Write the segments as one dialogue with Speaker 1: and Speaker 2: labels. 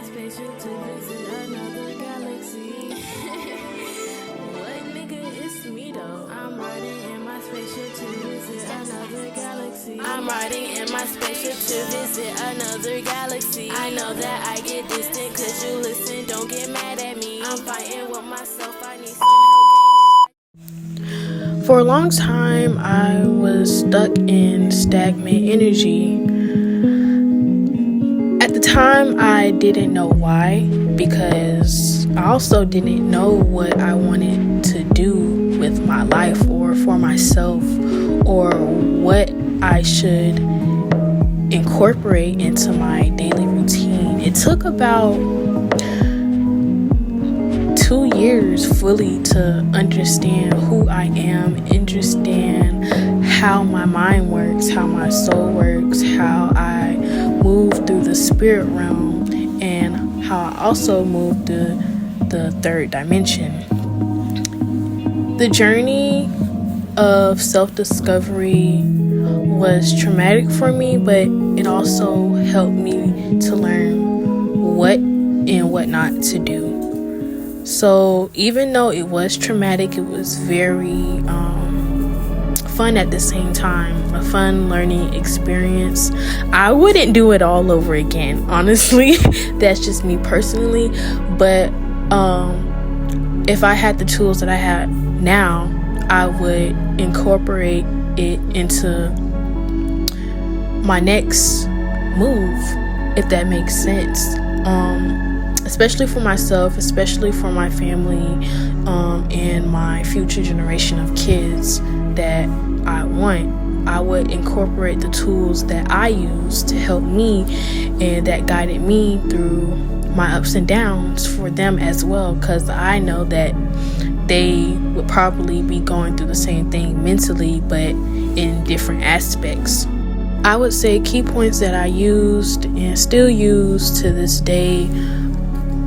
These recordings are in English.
Speaker 1: my spaceship to visit another galaxy. What nigga, it's me though. I'm riding in my spaceship to visit another galaxy. I'm riding in my spaceship to visit another galaxy. I know that I get distant cause you listen, don't get mad at me. I'm fighting with myself, I need some help. For a long time, I was stuck in stagnant energy. At the time, I didn't know why, because I also didn't know what I wanted to do with my life or for myself, or what I should incorporate into my daily routine. It took about 2 years fully to understand who I am, understand how my mind works, how my soul works, how I move through the spirit realm, and how I also move through the third dimension. The journey of self-discovery was traumatic for me, but it also helped me to learn what and what not to do. So even though it was traumatic, it was very fun at the same time, a fun learning experience. I wouldn't do it all over again, honestly. That's just me personally. But if I had the tools that I have now, I would incorporate it into my next move, if that makes sense. Especially for myself, especially for my family, and my future generation of kids that I want. I would incorporate the tools that I use to help me and that guided me through my ups and downs for them as well, because I know that they would probably be going through the same thing mentally, but in different aspects. I would say key points that I used and still use to this day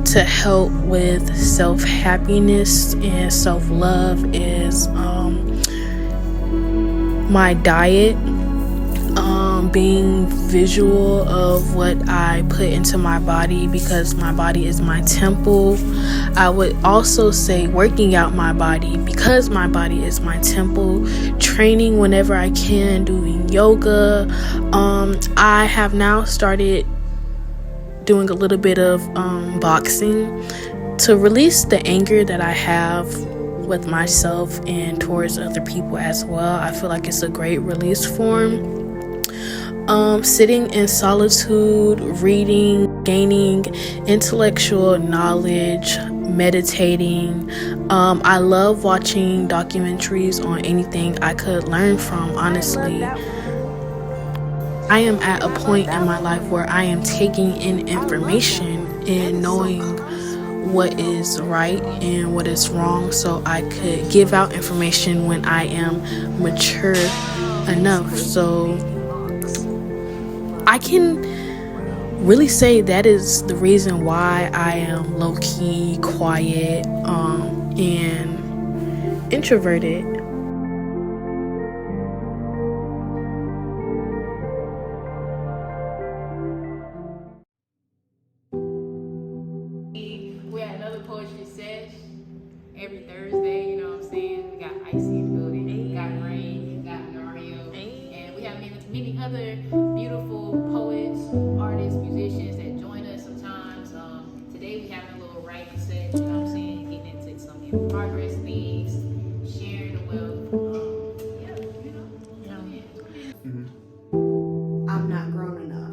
Speaker 1: to help with self-happiness and self-love is my diet, being visual of what I put into my body, because my body is my temple. I would also say working out my body, because my body is my temple. Training whenever I can, doing yoga. I have now started doing a little bit of boxing to release the anger that I have with myself and towards other people as well. I feel like it's a great release form. Sitting in solitude, reading, gaining intellectual knowledge, meditating. I love watching documentaries on anything I could learn from, honestly. I am at a point in my life where I am taking in information and knowing what is right and what is wrong, so I could give out information when I am mature enough. So I can really say that is the reason why I am low-key, quiet, and introverted.
Speaker 2: We're at another poetry sesh every Thursday, you know what I'm saying? We got Icy in the building, we got Rain, we got Nario, and we have many other beautiful poets, artists, musicians that join us sometimes. Today we having a little writing set, you know what I'm saying? Getting into some in progress things, sharing the wealth.
Speaker 3: I'm not grown enough.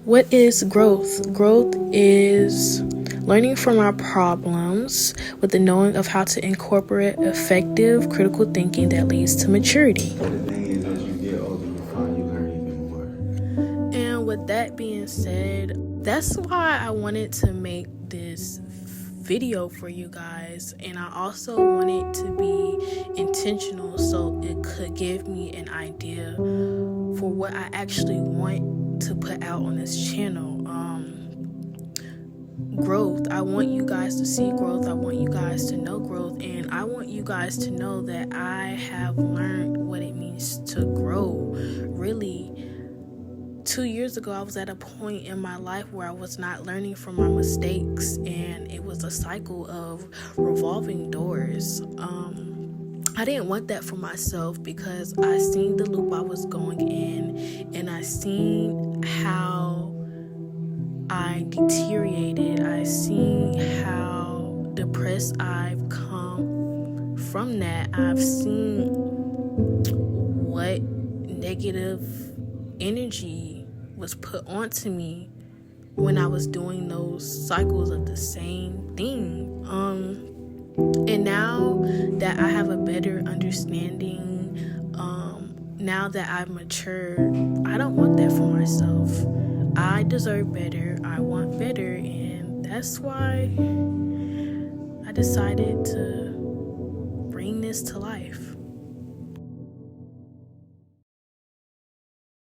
Speaker 1: What is growth? Growth is learning from our problems with the knowing of how to incorporate effective critical thinking that leads to maturity.
Speaker 4: But the thing is, as you get older, you find you learn even more.
Speaker 1: And with that being said, that's why I wanted to make this video for you guys, and I also wanted to be intentional so it could give me an idea for what I actually want to put out on this channel. Growth. I want you guys to see growth. I want you guys to know growth, and I want you guys to know that I have learned what it means to grow, really 2 years ago, I was at a point in my life where I was not learning from my mistakes, and it was a cycle of revolving doors. I didn't want that for myself because I seen the loop I was going in, and I seen how I deteriorated. I seen how depressed I've come from that. I've seen what negative energy was put onto me when I was doing those cycles of the same thing. And now that I have a better understanding, now that I've matured, I don't want that for myself. I deserve better. I want better. And that's why I decided to bring this to life.